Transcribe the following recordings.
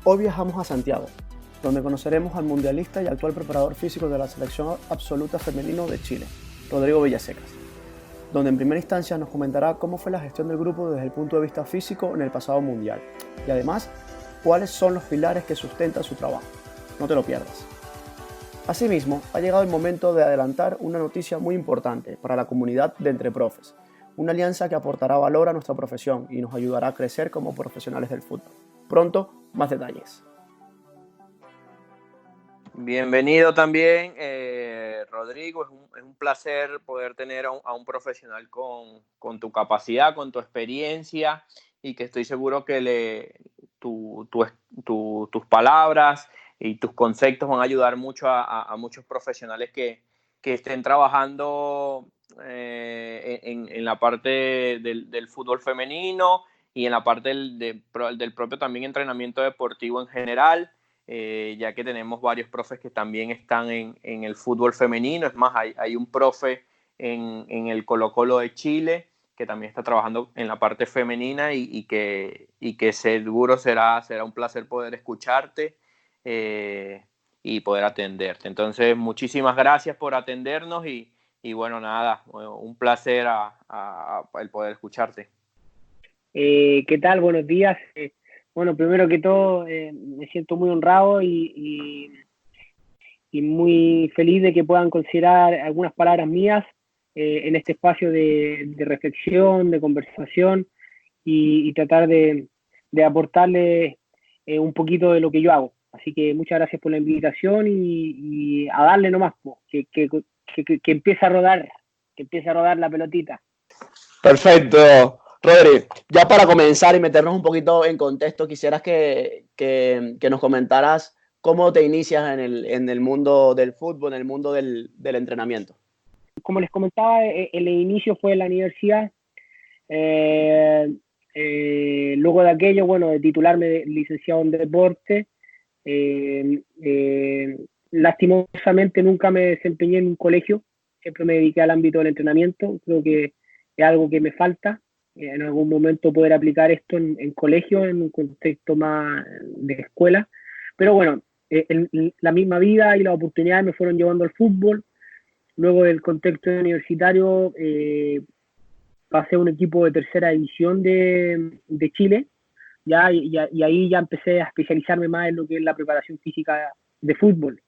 Hoy viajamos a Santiago, donde conoceremos al mundialista y actual preparador físico de la selección absoluta femenino de Chile, Rodrigo Villasecas, donde en primera instancia nos comentará cómo fue la gestión del grupo desde el punto de vista físico en el pasado mundial y además cuáles son los pilares que sustentan su trabajo. No te lo pierdas. Asimismo, ha llegado el momento de adelantar una noticia muy importante para la comunidad de Entre Profes, una alianza que aportará valor a nuestra profesión y nos ayudará a crecer como profesionales del fútbol. Pronto, más detalles. Bienvenido también, Rodrigo. Es un placer poder tener a un profesional con tu capacidad, con tu experiencia, y que estoy seguro que tus palabras y tus conceptos van a ayudar mucho a muchos profesionales que estén trabajando en la parte del fútbol femenino y en la parte del propio también entrenamiento deportivo en general. Ya que tenemos varios profes que también están en el fútbol femenino. Es más, hay un profe en el Colo-Colo de Chile que también está trabajando en la parte femenina y que seguro será un placer poder escucharte y poder atenderte. Entonces, muchísimas gracias por atendernos y bueno, nada, un placer el poder escucharte. ¿Qué tal? Buenos días. Bueno, primero que todo, me siento muy honrado y muy feliz de que puedan considerar algunas palabras mías en este espacio de reflexión, de conversación y tratar de aportarles un poquito de lo que yo hago. Así que muchas gracias por la invitación y a darle nomás, que empiece a rodar, la pelotita. Perfecto. Rodri, ya para comenzar y meternos un poquito en contexto, quisieras que nos comentaras cómo te inicias en el mundo del fútbol, en el mundo del entrenamiento. Como les comentaba, el inicio fue en la universidad. Luego de aquello, bueno, de titularme de licenciado en deporte, lastimosamente nunca me desempeñé en un colegio, siempre me dediqué al ámbito del entrenamiento. Creo que es algo que me falta, en algún momento poder aplicar esto en colegio, en un contexto más de escuela. Pero bueno, la misma vida y las oportunidades me fueron llevando al fútbol. Luego del contexto universitario, pasé a un equipo de tercera división de Chile, y ahí ya empecé a especializarme más en lo que es la preparación física de fútbol.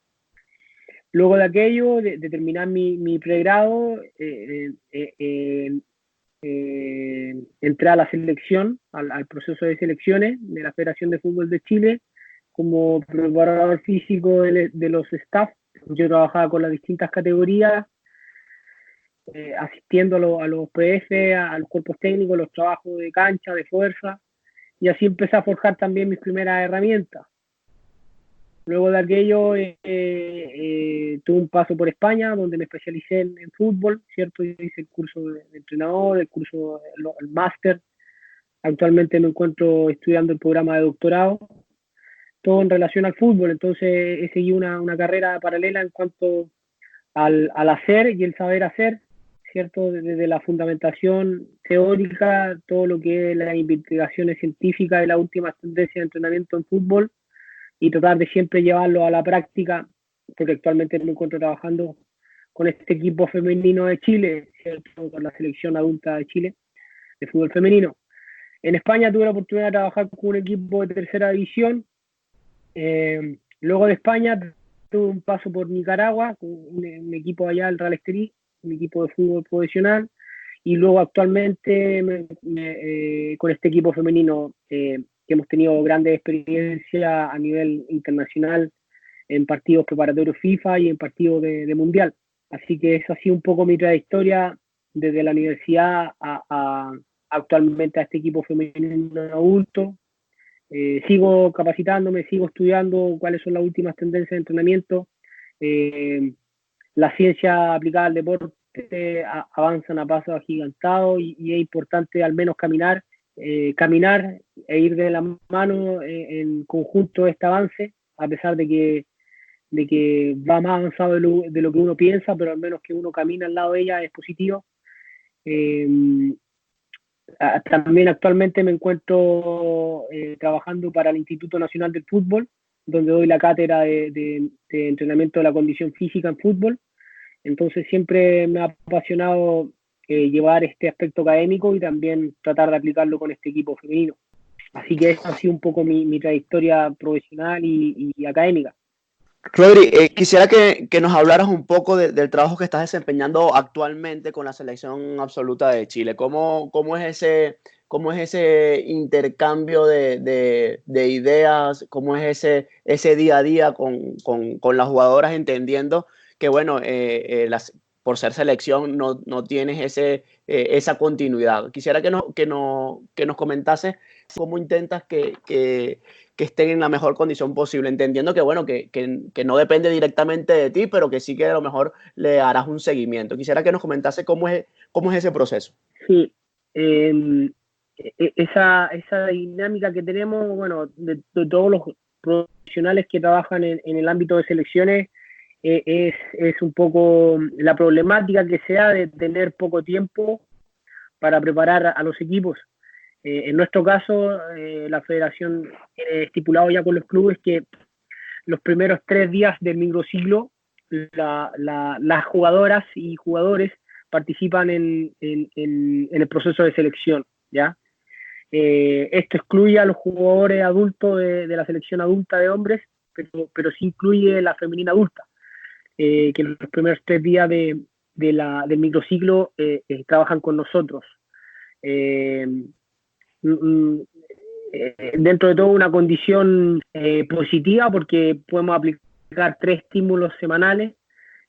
Luego de aquello, de terminar mi pregrado, entré a la selección, al proceso de selecciones de la Federación de Fútbol de Chile como preparador físico de los staff. Yo trabajaba con las distintas categorías, asistiendo a los PF, a los cuerpos técnicos, los trabajos de cancha, de fuerza, y así empecé a forjar también mis primeras herramientas. Luego de aquello tuve un paso por España, donde me especialicé en fútbol, ¿cierto? Yo hice el curso de entrenador, el máster. Actualmente me encuentro estudiando el programa de doctorado, todo en relación al fútbol. Entonces he seguido una carrera paralela en cuanto al hacer y el saber hacer, ¿cierto? Desde la fundamentación teórica, todo lo que es las investigaciones científicas y las últimas tendencias de entrenamiento en fútbol, y tratar de siempre llevarlo a la práctica, porque actualmente me encuentro trabajando con este equipo femenino de Chile, ¿cierto? Con la selección adulta de Chile de fútbol femenino. En España tuve la oportunidad de trabajar con un equipo de tercera división. Luego de España tuve un paso por Nicaragua, con un equipo allá, el Real Estelí, un equipo de fútbol profesional, y luego actualmente con este equipo femenino que hemos tenido grandes experiencias a nivel internacional en partidos preparatorios FIFA y en partidos de Mundial. Así que esa ha sido un poco mi trayectoria desde la universidad actualmente a este equipo femenino adulto, sigo capacitándome, sigo estudiando cuáles son las últimas tendencias de entrenamiento. La ciencia aplicada al deporte avanzan a pasos agigantados y es importante al menos caminar e ir de la mano en conjunto este avance, a pesar de que va más avanzado de lo que uno piensa, pero al menos que uno camina al lado de ella es positivo. También actualmente me encuentro trabajando para el Instituto Nacional del Fútbol, donde doy la cátedra de entrenamiento de la condición física en fútbol. Entonces siempre me ha apasionado llevar este aspecto académico y también tratar de aplicarlo con este equipo femenino. Así que esa ha sido un poco mi trayectoria profesional y académica. Rodri, quisiera que nos hablaras un poco del trabajo que estás desempeñando actualmente con la selección absoluta de Chile. ¿Cómo es ese intercambio de ideas? ¿Cómo es ese día a día con las jugadoras, entendiendo que, bueno, por ser selección no tienes esa continuidad? Quisiera que nos comentases cómo intentas que estén en la mejor condición posible, entendiendo que, bueno, que no depende directamente de ti, pero que sí que a lo mejor le harás un seguimiento. Quisiera que nos comentase cómo es ese proceso. Sí, esa dinámica que tenemos, bueno, de todos los profesionales que trabajan en el ámbito de selecciones, es un poco la problemática que se da de tener poco tiempo para preparar a los equipos. En nuestro caso, la federación tiene estipulado ya con los clubes que los primeros 3 días del microciclo las jugadoras y jugadores participan en el proceso de selección, ¿ya? Esto excluye a los jugadores adultos de la selección adulta de hombres, pero sí incluye la femenina adulta, que en los primeros 3 días del microciclo trabajan con nosotros. Dentro de todo una condición positiva, porque podemos aplicar 3 estímulos semanales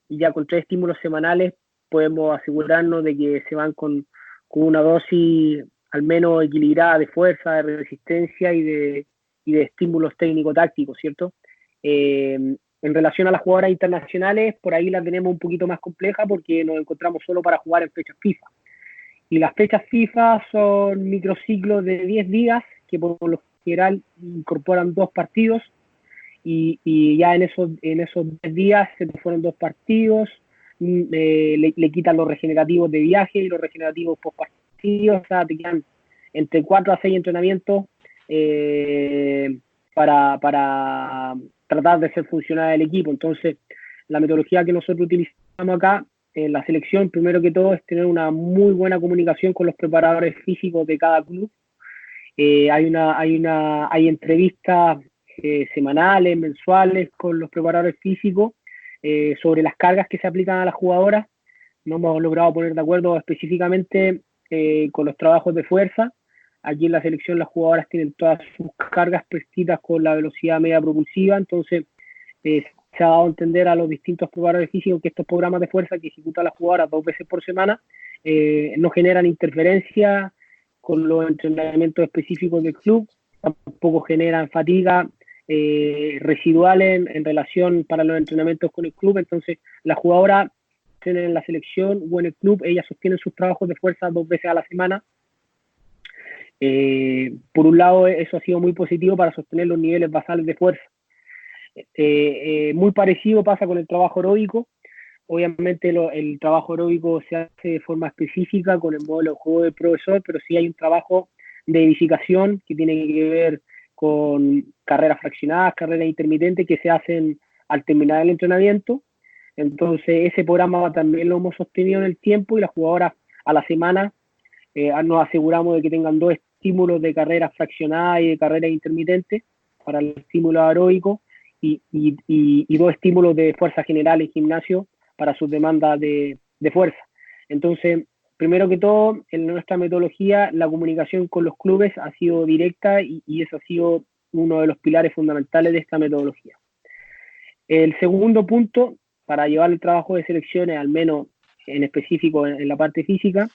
y ya con 3 estímulos semanales podemos asegurarnos de que se van con una dosis al menos equilibrada de fuerza, de resistencia y de estímulos técnico-tácticos, ¿cierto? En relación a las jugadoras internacionales, por ahí la tenemos un poquito más compleja porque nos encontramos solo para jugar en fechas FIFA. Y las fechas FIFA son microciclos de 10 días que por lo general incorporan 2 partidos y ya en esos 10 días se fueron 2 partidos, le quitan los regenerativos de viaje y los regenerativos post partidos, o sea, te quedan entre 4 a 6 entrenamientos para tratar de hacer funcionar el equipo. Entonces, la metodología que nosotros utilizamos acá en la selección, primero que todo, es tener una muy buena comunicación con los preparadores físicos de cada club. Hay entrevistas semanales, mensuales con los preparadores físicos sobre las cargas que se aplican a las jugadoras. No hemos logrado poner de acuerdo específicamente con los trabajos de fuerza. Aquí en la selección las jugadoras tienen todas sus cargas prescritas con la velocidad media propulsiva, entonces se ha dado a entender a los distintos preparadores físicos que estos programas de fuerza que ejecutan las jugadoras 2 veces por semana no generan interferencia con los entrenamientos específicos del club, tampoco generan fatiga residuales en relación para los entrenamientos con el club. Entonces las jugadoras tienen en la selección o en el club, ellas sostienen sus trabajos de fuerza 2 veces a la semana. Por un lado, eso ha sido muy positivo para sostener los niveles basales de fuerza. Muy parecido pasa con el trabajo aeróbico. Obviamente el trabajo aeróbico se hace de forma específica con el modelo de juego del profesor, pero sí hay un trabajo de edificación que tiene que ver con carreras fraccionadas, carreras intermitentes que se hacen al terminar el entrenamiento. Entonces ese programa también lo hemos sostenido en el tiempo y las jugadoras a la semana nos aseguramos de que tengan 2 estímulos de carreras fraccionadas y de carreras intermitentes para el estímulo aeróbico y 2 estímulos de fuerza general en gimnasio para sus demandas de fuerza. Entonces, primero que todo, en nuestra metodología, la comunicación con los clubes ha sido directa y eso ha sido uno de los pilares fundamentales de esta metodología. El segundo punto, para llevar el trabajo de selecciones, al menos en específico en la parte física,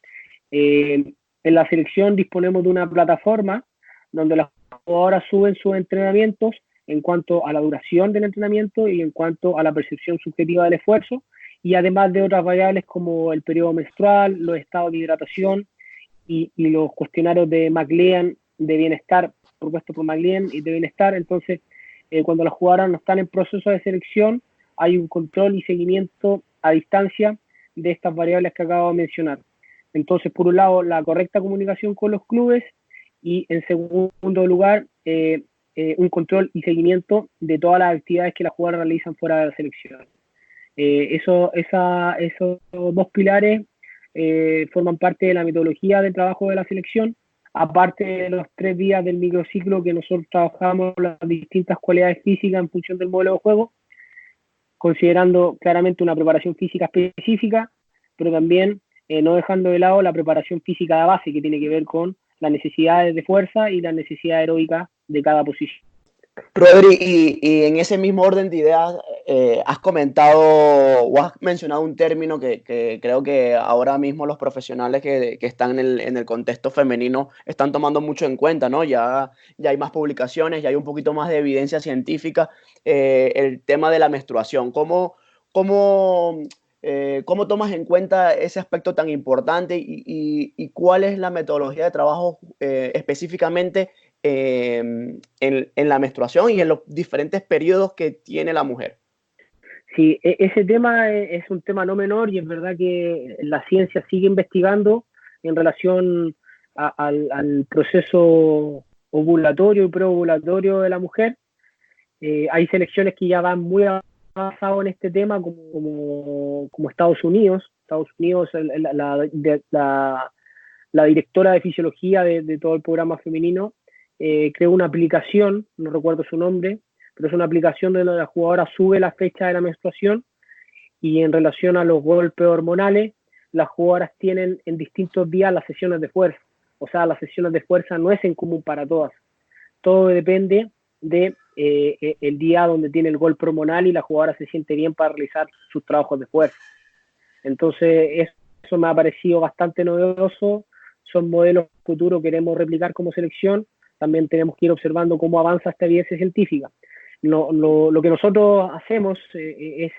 en la selección disponemos de una plataforma donde las jugadoras suben sus entrenamientos en cuanto a la duración del entrenamiento y en cuanto a la percepción subjetiva del esfuerzo, y además de otras variables como el periodo menstrual, los estados de hidratación y los cuestionarios de McLean de bienestar, propuestos por McLean y de bienestar. Entonces, cuando las jugadoras no están en proceso de selección, hay un control y seguimiento a distancia de estas variables que acabo de mencionar. Entonces, por un lado, la correcta comunicación con los clubes y, en segundo lugar, un control y seguimiento de todas las actividades que las jugadoras realizan fuera de la selección. Esos dos pilares forman parte de la metodología de trabajo de la selección, aparte de los 3 días del microciclo que nosotros trabajamos las distintas cualidades físicas en función del modelo de juego, considerando claramente una preparación física específica, pero también no dejando de lado la preparación física de base, que tiene que ver con las necesidades de fuerza y las necesidades aeróbicas de cada posición. Rodri, y en ese mismo orden de ideas, has comentado o has mencionado un término que creo que ahora mismo los profesionales que están en el contexto femenino están tomando mucho en cuenta, ¿no? Ya hay más publicaciones, ya hay un poquito más de evidencia científica, el tema de la menstruación. ¿Cómo tomas en cuenta ese aspecto tan importante y cuál es la metodología de trabajo específicamente en la menstruación y en los diferentes periodos que tiene la mujer? Sí, ese tema es un tema no menor, y es verdad que la ciencia sigue investigando en relación al proceso ovulatorio y preovulatorio de la mujer. Hay selecciones que ya van muy avanzadas en este tema, como Estados Unidos. Estados Unidos, la directora de fisiología de todo el programa femenino, creó una aplicación, no recuerdo su nombre, pero es una aplicación donde la jugadora sube la fecha de la menstruación, y en relación a los golpes hormonales, las jugadoras tienen en distintos días las sesiones de fuerza. O sea, las sesiones de fuerza no es en común para todas. Todo depende de el día donde tiene el golpe hormonal y la jugadora se siente bien para realizar sus trabajos de fuerza. Entonces, eso me ha parecido bastante novedoso. Son modelos futuros que queremos replicar como selección. También tenemos que ir observando cómo avanza esta evidencia científica. Lo que nosotros hacemos es,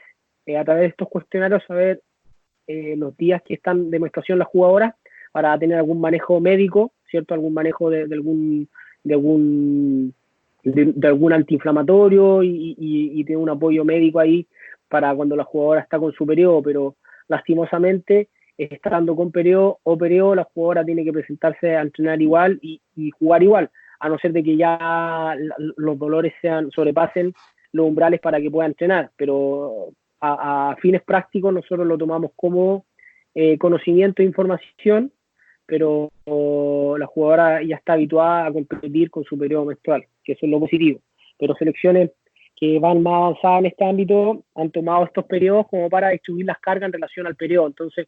a través de estos cuestionarios, saber los días que están de menstruación las jugadoras, para tener algún manejo médico, ¿cierto? Algún manejo de algún antiinflamatorio y tener un apoyo médico ahí para cuando la jugadora está con su periodo. Pero lastimosamente, estando con periodo, la jugadora tiene que presentarse a entrenar igual y jugar igual, a no ser de que ya los dolores sobrepasen los umbrales para que pueda entrenar. Pero a fines prácticos nosotros lo tomamos como conocimiento e información, pero la jugadora ya está habituada a competir con su periodo menstrual, que eso es lo positivo. Pero selecciones que van más avanzadas en este ámbito han tomado estos periodos como para distribuir las cargas en relación al periodo. Entonces,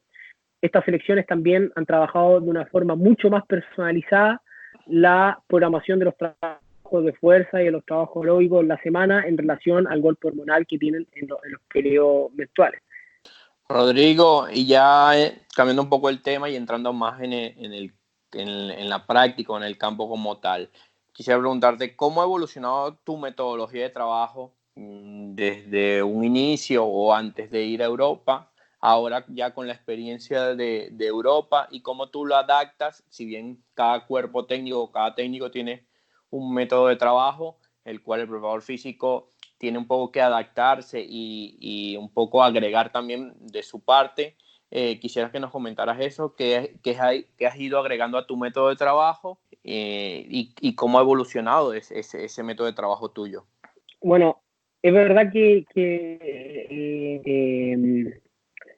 estas selecciones también han trabajado de una forma mucho más personalizada la programación de los trabajos de fuerza y de los trabajos aeróbicos en la semana en relación al golpe hormonal que tienen en los periodos menstruales. Rodrigo, y ya cambiando un poco el tema y entrando más en la práctica o en el campo como tal, quisiera preguntarte cómo ha evolucionado tu metodología de trabajo desde un inicio o antes de ir a Europa, ahora ya con la experiencia de Europa, y cómo tú lo adaptas, si bien cada cuerpo técnico, cada técnico tiene un método de trabajo, el cual el preparador físico tiene un poco que adaptarse y un poco agregar también de su parte. Quisiera que nos comentaras eso, qué has ido agregando a tu método de trabajo y cómo ha evolucionado ese método de trabajo tuyo. Bueno, es verdad que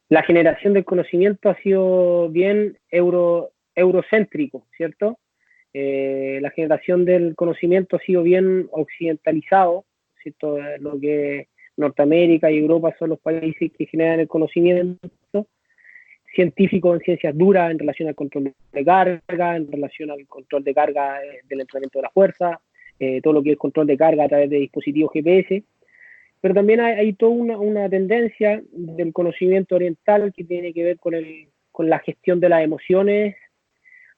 la generación del conocimiento ha sido bien eurocéntrico, ¿cierto? La generación del conocimiento ha sido bien occidentalizado, ¿cierto? Lo que Norteamérica y Europa son los países que generan el conocimiento científico en ciencias duras en relación al control de carga, en relación al control de carga del entrenamiento de la fuerza, todo lo que es control de carga a través de dispositivos GPS. Pero también hay toda una tendencia del conocimiento oriental que tiene que ver con la gestión de las emociones.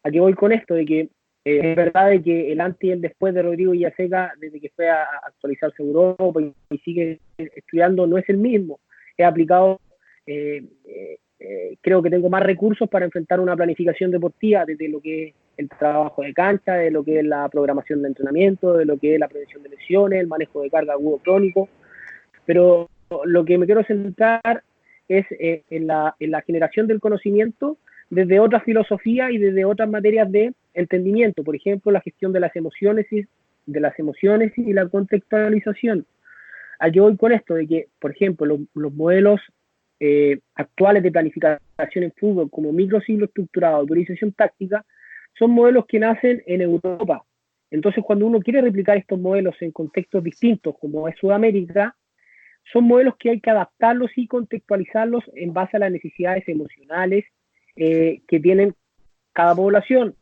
¿A qué voy con esto? De que Es verdad de que el antes y el después de Rodrigo Villaseca, desde que fue a actualizarse Europa y sigue estudiando, no es el mismo. He aplicado, creo que tengo más recursos para enfrentar una planificación deportiva, desde lo que es el trabajo de cancha, de lo que es la programación de entrenamiento, de lo que es la prevención de lesiones, el manejo de carga agudo crónico. Pero lo que me quiero centrar es en la generación del conocimiento desde otra filosofía y desde otras materias de entendimiento, por ejemplo, la gestión de las emociones y la contextualización. Yo voy con esto de que, por ejemplo, los modelos actuales de planificación en fútbol, como microciclo estructurado, autorización táctica, son modelos que nacen en Europa. Entonces, cuando uno quiere replicar estos modelos en contextos distintos, como es Sudamérica, son modelos que hay que adaptarlos y contextualizarlos en base a las necesidades emocionales que tienen cada población.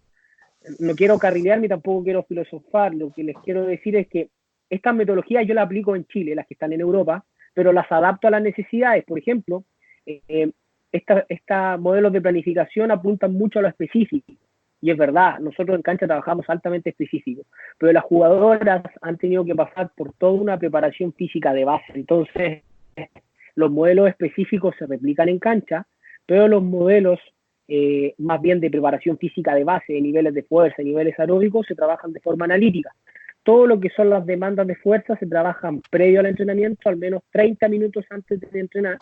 No quiero carrilear ni tampoco quiero filosofar. Lo que les quiero decir es que estas metodologías yo las aplico en Chile, las que están en Europa, pero las adapto a las necesidades. Por ejemplo, estos modelos de planificación apuntan mucho a lo específico. Y es verdad, nosotros en cancha trabajamos altamente específico, pero las jugadoras han tenido que pasar por toda una preparación física de base. Entonces, los modelos específicos se replican en cancha, pero los modelos más bien de preparación física de base, de niveles de fuerza, de niveles aeróbicos, se trabajan de forma analítica. Todo lo que son las demandas de fuerza se trabajan previo al entrenamiento, al menos 30 minutos antes de entrenar,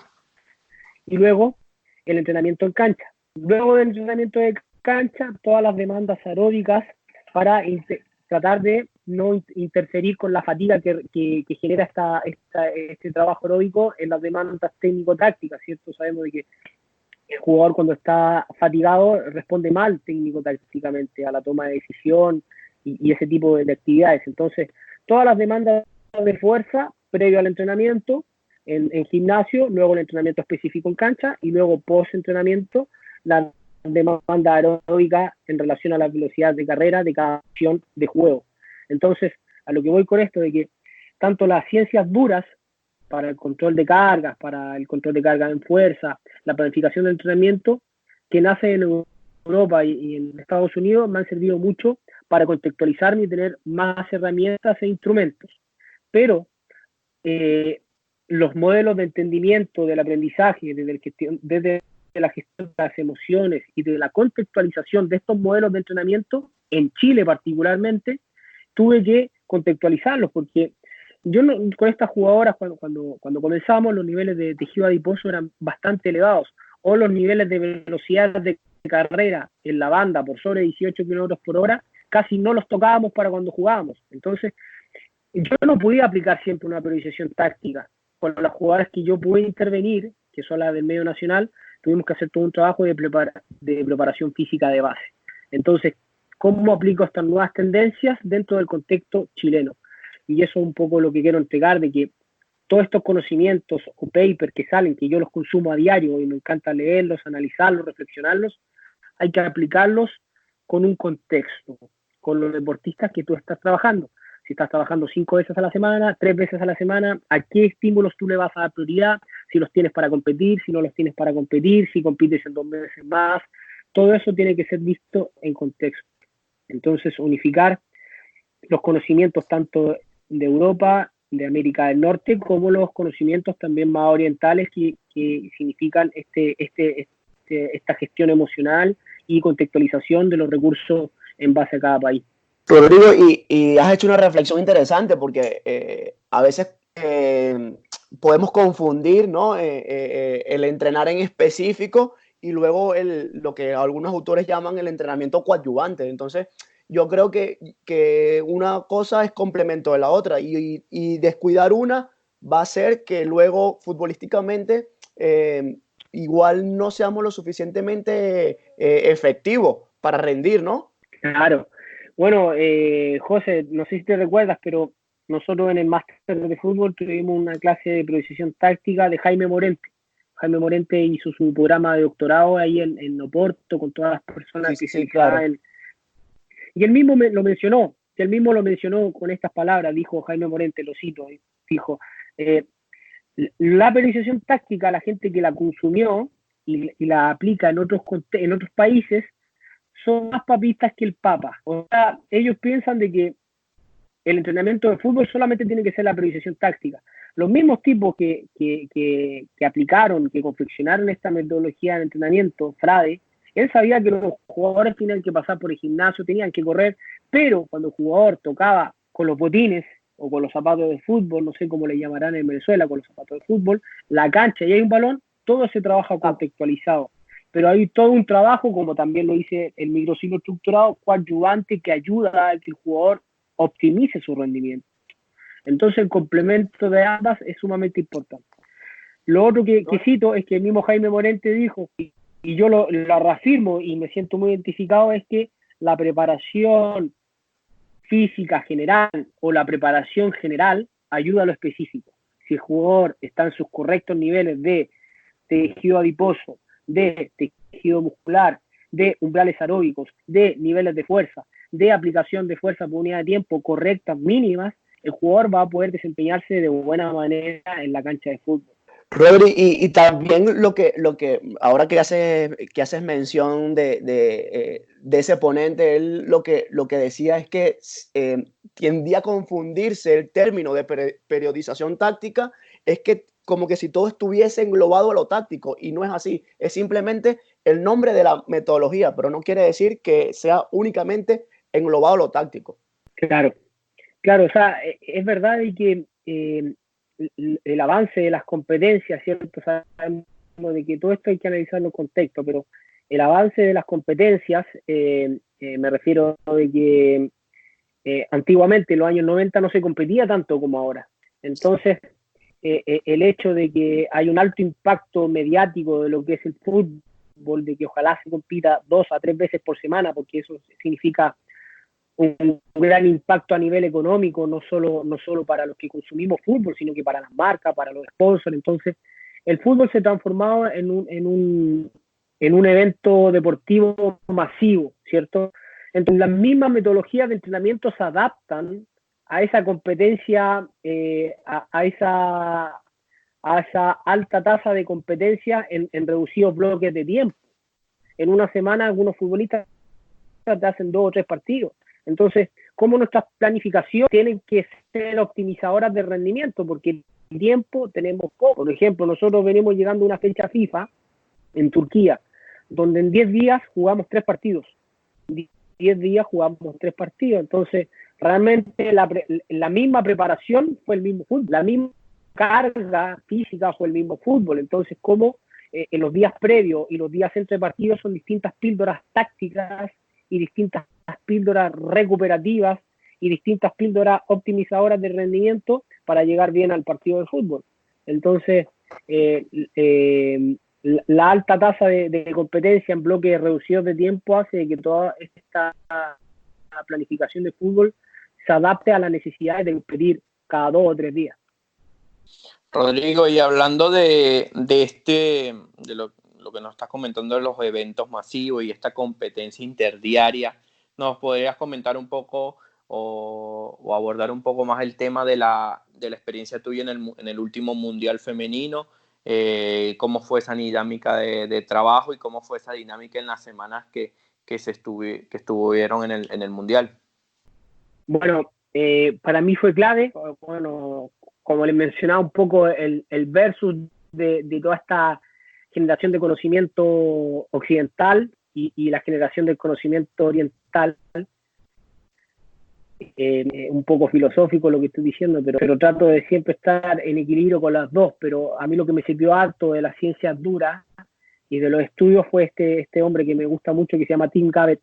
y luego el entrenamiento en cancha. Luego del entrenamiento de cancha, todas las demandas aeróbicas para tratar de no interferir con la fatiga que genera este trabajo aeróbico en las demandas técnico-tácticas, ¿cierto? Sabemos de que el jugador cuando está fatigado responde mal técnico-tácticamente a la toma de decisión y ese tipo de actividades. Entonces, todas las demandas de fuerza previo al entrenamiento en gimnasio, luego el entrenamiento específico en cancha y luego post-entrenamiento la demanda aeróbica en relación a la velocidad de carrera de cada acción de juego. Entonces, a lo que voy con esto de que tanto las ciencias duras para el control de cargas, para el control de cargas en fuerza, la planificación del entrenamiento, que nace en Europa y en Estados Unidos, me han servido mucho para contextualizarme y tener más herramientas e instrumentos. Pero los modelos de entendimiento del aprendizaje, desde la gestión de las emociones y de la contextualización de estos modelos de entrenamiento, en Chile particularmente, tuve que contextualizarlos porque yo con estas jugadoras cuando comenzamos los niveles de tejido adiposo eran bastante elevados o los niveles de velocidad de carrera en la banda por sobre 18 kilómetros por hora casi no los tocábamos para cuando jugábamos. Entonces yo no podía aplicar siempre una priorización táctica. Con las jugadoras que yo pude intervenir, que son las del medio nacional, tuvimos que hacer todo un trabajo de preparación física de base. Entonces, ¿cómo aplico estas nuevas tendencias dentro del contexto chileno? Y eso es un poco lo que quiero entregar, de que todos estos conocimientos o papers que salen, que yo los consumo a diario y me encanta leerlos, analizarlos, reflexionarlos, hay que aplicarlos con un contexto, con los deportistas que tú estás trabajando. Si estás trabajando 5 veces a la semana, 3 veces a la semana, ¿a qué estímulos tú le vas a dar prioridad? Si los tienes para competir, si no los tienes para competir, si compites en 2 meses más. Todo eso tiene que ser visto en contexto. Entonces, unificar los conocimientos tanto de Europa, de América del Norte, como los conocimientos también más orientales que significan esta gestión emocional y contextualización de los recursos en base a cada país. Rodrigo, y has hecho una reflexión interesante porque a veces podemos confundir, ¿no? El entrenar en específico y luego lo que algunos autores llaman el entrenamiento coadyuvante. Entonces, yo creo que una cosa es complemento de la otra y descuidar una va a hacer que luego futbolísticamente igual no seamos lo suficientemente efectivos para rendir, ¿no? Claro. Bueno, José, no sé si te recuerdas, pero nosotros en el máster de fútbol tuvimos una clase de priorización táctica de Jaime Morente. Jaime Morente hizo su programa de doctorado ahí en Oporto con todas las personas que se dedicaban. Y él mismo lo mencionó con estas palabras, dijo Jaime Morente, lo cito, dijo, la priorización táctica, la gente que la consumió y la aplica en otros países, son más papistas que el Papa. O sea, ellos piensan de que el entrenamiento de fútbol solamente tiene que ser la priorización táctica. Los mismos tipos que aplicaron, que confeccionaron esta metodología de entrenamiento, Frade, él sabía que los jugadores tenían que pasar por el gimnasio, tenían que correr, pero cuando el jugador tocaba con los botines o con los zapatos de fútbol, no sé cómo le llamarán en Venezuela, con los zapatos de fútbol, la cancha y hay un balón, todo se trabaja contextualizado. Pero hay todo un trabajo, como también lo dice el microciclo estructurado, coadyuvante que ayuda a que el jugador optimice su rendimiento. Entonces el complemento de ambas es sumamente importante. Lo otro que cito es que el mismo Jaime Morente dijo, y yo lo reafirmo y me siento muy identificado, es que la preparación física general o la preparación general ayuda a lo específico. Si el jugador está en sus correctos niveles de tejido adiposo, de tejido muscular, de umbrales aeróbicos, de niveles de fuerza, de aplicación de fuerza por unidad de tiempo correctas, mínimas, el jugador va a poder desempeñarse de buena manera en la cancha de fútbol. Rodri, y también lo que ahora que haces mención de ese ponente, él lo que decía es que tiendía a confundirse el término de periodización táctica, es que como que si todo estuviese englobado a lo táctico, y no es así, es simplemente el nombre de la metodología, pero no quiere decir que sea únicamente englobado a lo táctico. Claro, o sea, es verdad de que el avance de las competencias, ¿cierto? Sabemos de que todo esto hay que analizarlo en contexto, pero el avance de las competencias, me refiero de que antiguamente, en los años 90, no se competía tanto como ahora. Entonces, el hecho de que hay un alto impacto mediático de lo que es el fútbol, de que ojalá se compita 2 a 3 veces por semana, porque eso significa un gran impacto a nivel económico, no solo para los que consumimos fútbol, sino que para las marcas, para los sponsors. Entonces, el fútbol se ha transformado en un evento deportivo masivo, ¿cierto? Entonces, las mismas metodologías de entrenamiento se adaptan a esa competencia, a esa alta tasa de competencia en reducidos bloques de tiempo. En una semana, algunos futbolistas te hacen 2 o 3 partidos. Entonces, ¿cómo nuestras planificaciones tienen que ser optimizadoras de rendimiento? Porque el tiempo tenemos poco. Por ejemplo, nosotros venimos llegando a una fecha FIFA en Turquía, donde en 10 días jugamos 3 partidos. En 10 días jugamos 3 partidos. Entonces, realmente la misma preparación fue el mismo fútbol. La misma carga física fue el mismo fútbol. Entonces, ¿cómo en los días previos y los días entre partidos son distintas píldoras tácticas y distintas píldoras recuperativas y distintas píldoras optimizadoras de rendimiento para llegar bien al partido de fútbol? Entonces, la alta tasa de competencia en bloques reducidos de tiempo hace que toda esta planificación de fútbol se adapte a las necesidades de competir cada 2 o 3 días. Rodrigo, y hablando de lo que nos estás comentando de los eventos masivos y esta competencia interdiaria, ¿nos podrías comentar un poco o abordar un poco más el tema de la experiencia tuya en el último Mundial Femenino? ¿Cómo fue esa dinámica de trabajo y cómo fue esa dinámica en las semanas que estuvieron en el Mundial? Bueno, para mí fue clave. Bueno, como les mencionaba un poco, el versus de toda esta generación de conocimiento occidental y la generación del conocimiento oriental. Un poco filosófico lo que estoy diciendo, pero trato de siempre estar en equilibrio con las dos. Pero a mí lo que me sirvió harto de las ciencias duras y de los estudios fue este hombre que me gusta mucho, que se llama Tim Gabbett.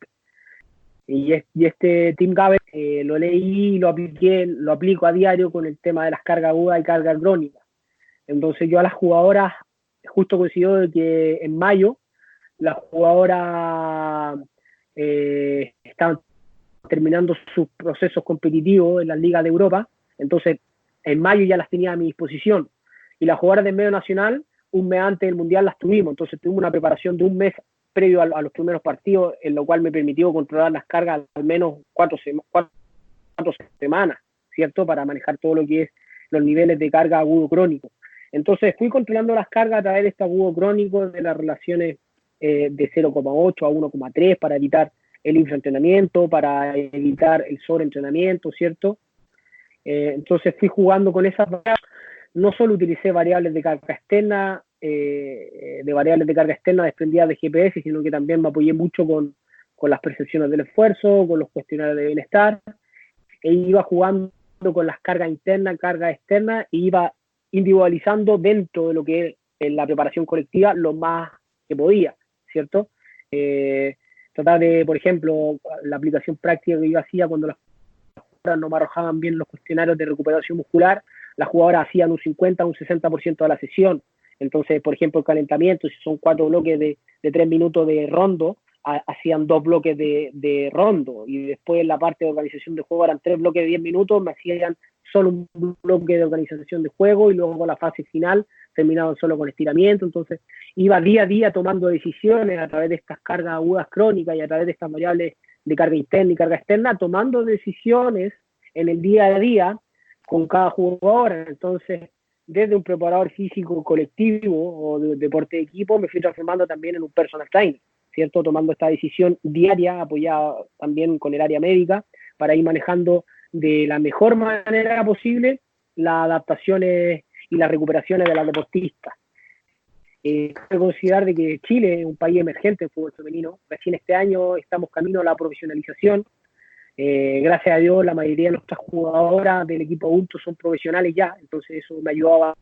Y este Tim Gabbett lo leí y lo aplico a diario con el tema de las cargas agudas y cargas crónicas. Entonces yo a las jugadoras, justo coincidió de que en mayo las jugadoras estaban terminando sus procesos competitivos en las ligas de Europa. Entonces en mayo ya las tenía a mi disposición, y las jugadoras del medio nacional un mes antes del Mundial las tuvimos. Entonces tuvimos una preparación de un mes previo a los primeros partidos, en lo cual me permitió controlar las cargas al menos 4 semanas, ¿cierto? Para manejar todo lo que es los niveles de carga agudo crónico. Entonces fui controlando las cargas a través de este agudo crónico, de las relaciones de 0,8 a 1,3 para evitar el infraentrenamiento, para evitar el sobreentrenamiento, ¿cierto? Entonces fui jugando con esas variables. No solo utilicé variables de carga externa, desprendidas de GPS, sino que también me apoyé mucho con las percepciones del esfuerzo, con los cuestionarios de bienestar, e iba jugando con las cargas internas, cargas externas, e iba individualizando dentro de lo que es la preparación colectiva lo más que podía, ¿cierto? Tratar de, por ejemplo, la aplicación práctica que yo hacía cuando las jugadoras no me arrojaban bien los cuestionarios de recuperación muscular, las jugadoras hacían un 50, un 60% de la sesión. Entonces, por ejemplo, el calentamiento, si son 4 bloques de 3 minutos de rondo, hacían 2 bloques de rondo, y después en la parte de organización de juego eran 3 bloques de 10 minutos, me hacían solo un bloque de organización de juego, y luego con la fase final terminaban solo con estiramiento. Entonces iba día a día tomando decisiones a través de estas cargas agudas crónicas y a través de estas variables de carga interna y carga externa, tomando decisiones en el día a día con cada jugador. Entonces, desde un preparador físico colectivo o de deporte de equipo, me fui transformando también en un personal trainer, ¿cierto? Tomando esta decisión diaria, apoyada también con el área médica, para ir manejando de la mejor manera posible las adaptaciones y las recuperaciones de las deportistas. Hay que considerar de que Chile es un país emergente en fútbol femenino. Recién este año estamos camino a la profesionalización. Gracias a Dios, la mayoría de nuestras jugadoras del equipo adulto son profesionales ya, entonces eso me ayudaba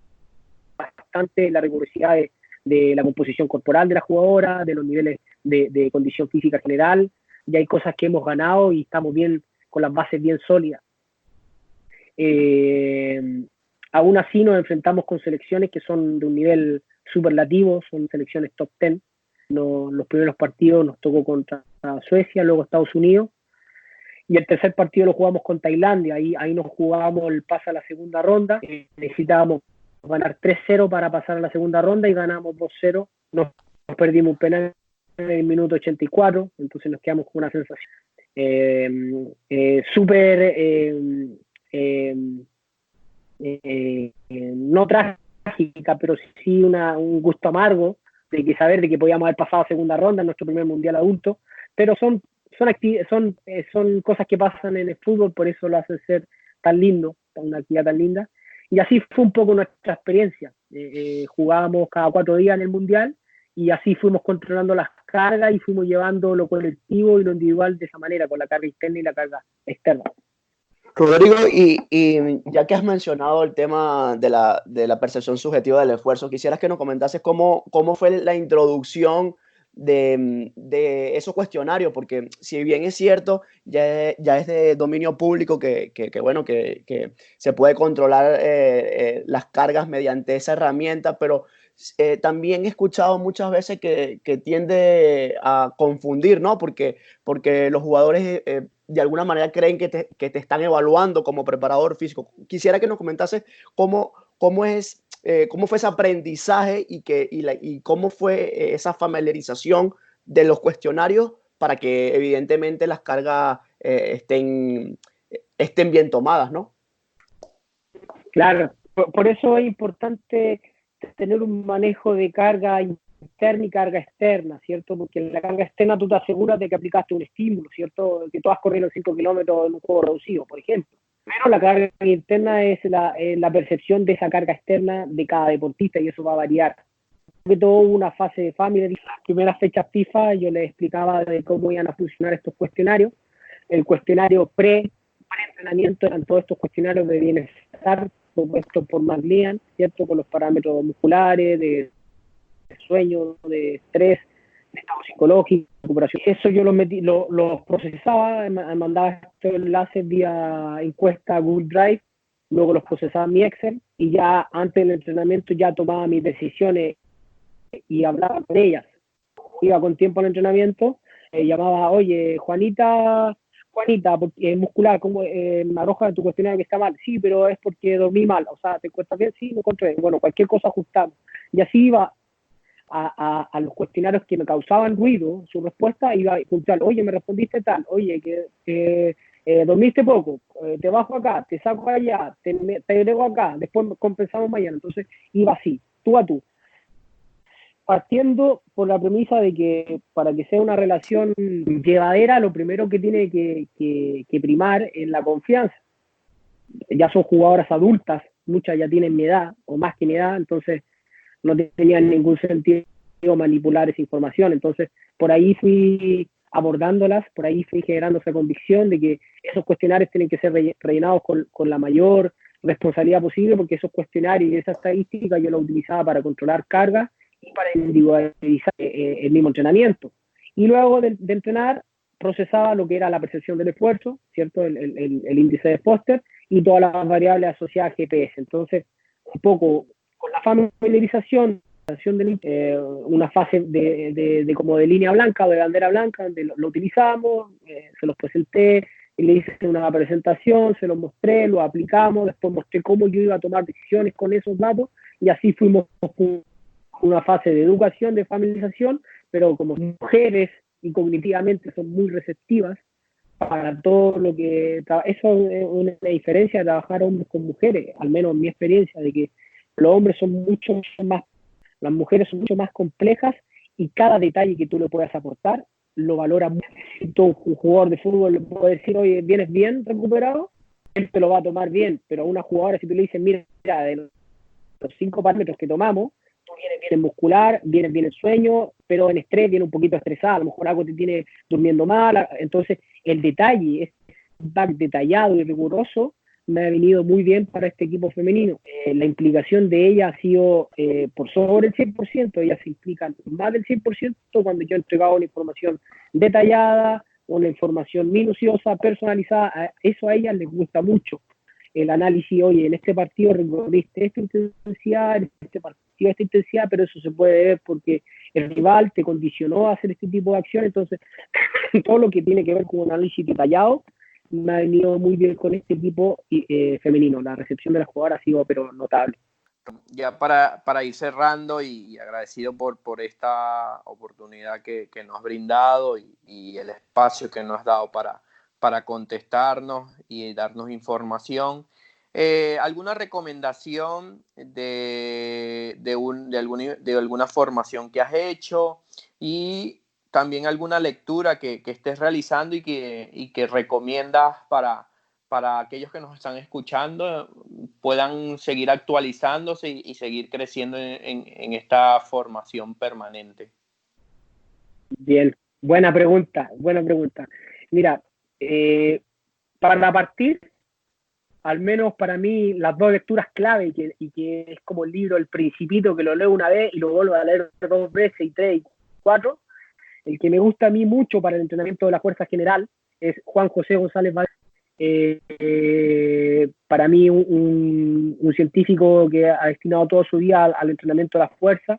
bastante en la rigurosidad de la composición corporal de la jugadora, de los niveles de condición física general. Ya hay cosas que hemos ganado y estamos bien, con las bases bien sólidas. Aún así nos enfrentamos con selecciones que son de un nivel superlativo, son selecciones top 10. Los primeros partidos nos tocó contra Suecia, luego Estados Unidos, y el tercer partido lo jugamos con Tailandia. Ahí nos jugábamos el pase a la segunda ronda. Necesitábamos ganar 3-0 para pasar a la segunda ronda, y ganamos 2-0. Nos perdimos un penal en el minuto 84, entonces nos quedamos con una sensación no trágica, pero sí un gusto amargo de que saber de que podíamos haber pasado a segunda ronda en nuestro primer mundial adulto. Pero son cosas que pasan en el fútbol, por eso lo hacen ser tan lindo, una actividad tan linda. Y así fue un poco nuestra experiencia. Jugábamos cada 4 días en el mundial, y así fuimos controlando las cargas y fuimos llevando lo colectivo y lo individual de esa manera, con la carga interna y la carga externa. Rodrigo, y ya que has mencionado el tema de la percepción subjetiva del esfuerzo, quisieras que nos comentases cómo fue la introducción de esos cuestionarios, porque si bien es cierto, ya es de dominio público que se puede controlar las cargas mediante esa herramienta, pero también he escuchado muchas veces que tiende a confundir, ¿no? Porque los jugadores de alguna manera creen que te están evaluando como preparador físico. Quisiera que nos comentases cómo fue ese aprendizaje y cómo fue esa familiarización de los cuestionarios para que evidentemente las cargas estén bien tomadas, ¿no? Claro, por eso es importante tener un manejo de carga interna y carga externa, ¿cierto? Porque en la carga externa tú te aseguras de que aplicaste un estímulo, ¿cierto? Que tú has corrido 5 kilómetros en un juego reducido, por ejemplo. Pero la carga interna es la percepción de esa carga externa de cada deportista, y eso va a variar. Sobre todo una fase de familia, las primeras fechas FIFA, yo les explicaba de cómo iban a funcionar estos cuestionarios. El cuestionario pre-entrenamiento eran todos estos cuestionarios de bienestar, propuestos por McLean, ¿cierto? Con los parámetros musculares, de sueño, de estrés, de estado psicológico, recuperación. Eso yo los procesaba, mandaba estos enlaces vía encuesta Google Drive, luego los procesaba en mi Excel, y ya antes del entrenamiento ya tomaba mis decisiones y hablaba con ellas. Iba con tiempo al entrenamiento, llamaba, oye, Juanita, porque muscular, ¿cómo me arroja tu cuestionario que está mal? Sí, pero es porque dormí mal. O sea, ¿te encuentras bien? Sí, me encuentro bien. Bueno, cualquier cosa ajustamos. Y así iba a los cuestionarios que me causaban ruido, su respuesta iba a puntual. Oye, me respondiste tal. Oye, que dormiste poco. Te bajo acá, te saco allá, te agrego acá. Después compensamos mañana. Entonces iba así, tú a tú. partiendo por la premisa de que para que sea una relación llevadera, lo primero que tiene que primar es la confianza. Ya son jugadoras adultas, muchas ya tienen mi edad o más que mi edad, entonces no tenía ningún sentido manipular esa información. Entonces, por ahí fui abordándolas, por ahí fui generando esa convicción de que esos cuestionarios tienen que ser rellenados con la mayor responsabilidad posible, porque esos cuestionarios y esa estadística yo la utilizaba para controlar cargas y para individualizar el mismo entrenamiento. Y luego de entrenar, procesaba lo que era la percepción del esfuerzo, ¿cierto? El índice de Foster y todas las variables asociadas a GPS. Entonces, un poco con la familiarización, una fase como de línea blanca o de bandera blanca, donde lo utilizamos, se los presenté, y le hice una presentación, se los mostré, lo aplicamos, después mostré cómo yo iba a tomar decisiones con esos datos, y así fuimos una fase de educación, de familiarización, pero como mujeres y cognitivamente son muy receptivas para todo lo que... Eso es una diferencia de trabajar hombres con mujeres, al menos en mi experiencia, de que los hombres son mucho más, las mujeres son mucho más complejas y cada detalle que tú le puedas aportar lo valora mucho. Un jugador de fútbol le puede decir, oye, ¿vienes bien recuperado? Él te lo va a tomar bien, pero a una jugadora si tú le dices, mira, de los 5 parámetros que tomamos, tú vienes bien en muscular, vienes bien en sueño, pero en estrés viene un poquito estresada, a lo mejor algo te tiene durmiendo mal, entonces el detalle, este feedback detallado y riguroso, me ha venido muy bien para este equipo femenino. La implicación de ella ha sido por sobre el 100%, ellas se implican más del 100% cuando yo he entregado una información detallada, una información minuciosa, personalizada, eso a ellas les gusta mucho. El análisis, oye, en este partido recorriste esta intensidad, en este partido esta intensidad, pero eso se puede ver porque el rival te condicionó a hacer este tipo de acción, entonces todo lo que tiene que ver con un análisis detallado me ha venido muy bien con este equipo femenino. La recepción de las jugadoras ha sido pero notable. Ya para ir cerrando y agradecido por esta oportunidad que nos has brindado y el espacio que nos has dado para contestarnos y darnos información. ¿Alguna recomendación de alguna formación que has hecho y también alguna lectura que estés realizando y que recomiendas para aquellos que nos están escuchando puedan seguir actualizándose y seguir creciendo en esta formación permanente? Bien, buena pregunta. Mira, para partir, al menos para mí, las 2 lecturas clave y que es como el libro El Principito, que lo leo una vez y lo vuelvo a leer 2 veces y 3 y 4. El que me gusta a mí mucho para el entrenamiento de la fuerza general es Juan José González Valdés. Para mí un científico que ha destinado todo su día al entrenamiento de la fuerza.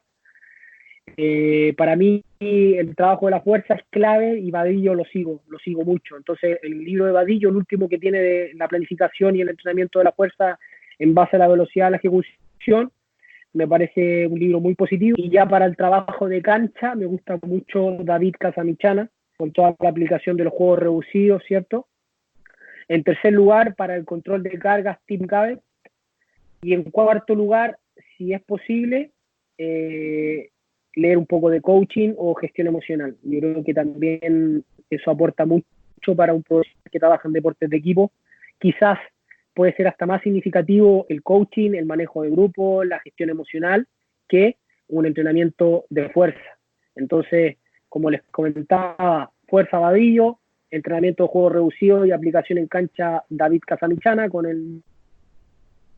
Para mí el trabajo de la fuerza es clave y Vadillo lo sigo mucho. Entonces el libro de Vadillo, el último que tiene de la planificación y el entrenamiento de la fuerza en base a la velocidad de la ejecución, me parece un libro muy positivo. Y ya para el trabajo de cancha me gusta mucho David Casamichana, con toda la aplicación de los juegos reducidos, ¿cierto? En tercer lugar, para el control de cargas, Tim Cabot. Y en cuarto lugar, si es posible, leer un poco de coaching o gestión emocional. Yo creo que también eso aporta mucho para un profesional que trabaja en deportes de equipo. Quizás puede ser hasta más significativo el coaching, el manejo de grupo, la gestión emocional, que un entrenamiento de fuerza. Entonces, como les comentaba, fuerza Vadillo, entrenamiento de juego reducido y aplicación en cancha David Casamichana, con el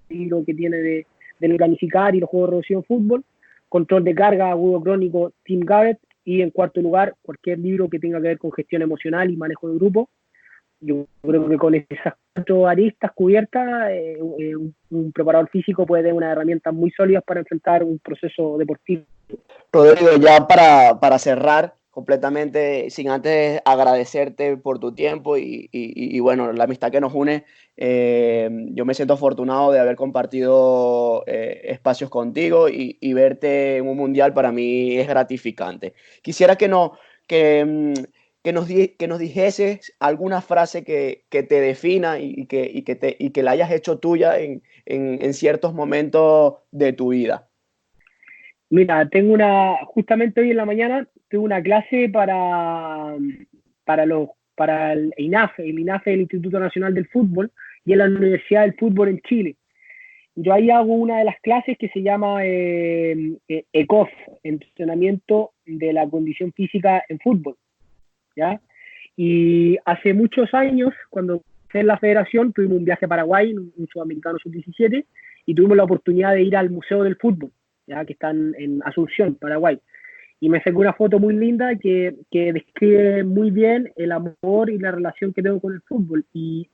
libro que tiene de planificar y los juegos reducidos en fútbol. Control de carga agudo crónico Tim Garrett, y en cuarto lugar cualquier libro que tenga que ver con gestión emocional y manejo de grupo. Yo creo que con esas 4 aristas cubiertas un preparador físico puede tener unas herramientas muy sólidas para enfrentar un proceso deportivo. Rodrigo, ya para cerrar completamente, sin antes agradecerte por tu tiempo y bueno, la amistad que nos une, yo me siento afortunado de haber compartido espacios contigo y verte en un mundial para mí es gratificante. Quisiera que nos dijeses alguna frase que te defina y que la hayas hecho tuya en ciertos momentos de tu vida. Mira, justamente hoy en la mañana tengo una clase para el INAFE. El INAFE es el Instituto Nacional del Fútbol y es la Universidad del Fútbol en Chile. Yo ahí hago una de las clases que se llama ECOF, Entrenamiento de la Condición Física en Fútbol, ¿ya? Y hace muchos años, cuando empecé en la federación, tuvimos un viaje a Paraguay, un sudamericano sub-17, y tuvimos la oportunidad de ir al Museo del Fútbol, ¿ya? Que está en Asunción, Paraguay. Y me saqué una foto muy linda que describe muy bien el amor y la relación que tengo con el fútbol. Y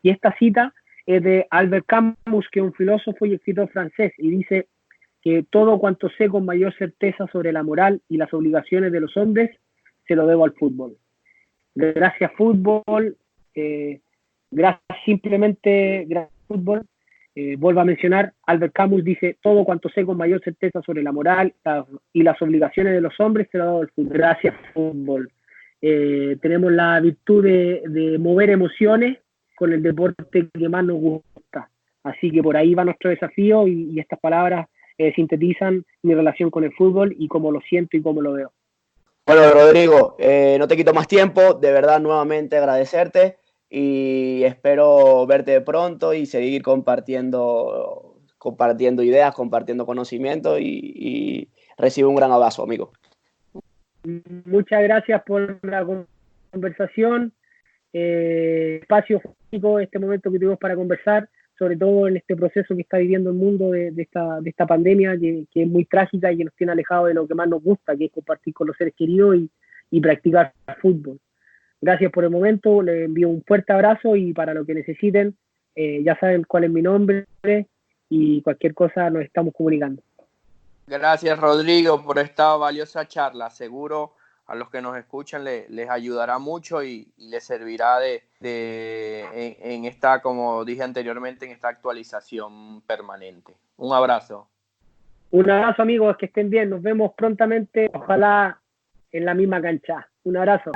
esta cita es de Albert Camus, que es un filósofo y escritor francés, y dice que todo cuanto sé con mayor certeza sobre la moral y las obligaciones de los hombres, se lo debo al fútbol. Gracias fútbol, gracias fútbol. Vuelvo a mencionar, Albert Camus dice, todo cuanto sé con mayor certeza sobre la moral y las obligaciones de los hombres, se lo debo al fútbol. Gracias fútbol. Tenemos la virtud de mover emociones con el deporte que más nos gusta. Así que por ahí va nuestro desafío y estas palabras sintetizan mi relación con el fútbol y cómo lo siento y cómo lo veo. Bueno, Rodrigo, no te quito más tiempo, de verdad nuevamente agradecerte y espero verte pronto y seguir compartiendo ideas, compartiendo conocimiento y recibe un gran abrazo, amigo. Muchas gracias por la conversación, espacio físico, este momento que tuvimos para conversar, sobre todo en este proceso que está viviendo el mundo de esta pandemia, que es muy trágica y que nos tiene alejados de lo que más nos gusta, que es compartir con los seres queridos y practicar fútbol. Gracias por el momento, les envío un fuerte abrazo y para lo que necesiten, ya saben cuál es mi nombre y cualquier cosa nos estamos comunicando. Gracias, Rodrigo, por esta valiosa charla. Seguro a los que nos escuchan les ayudará mucho y les servirá en esta, como dije anteriormente, en esta actualización permanente. Un abrazo. Un abrazo, amigos, que estén bien. Nos vemos prontamente, ojalá en la misma cancha. Un abrazo.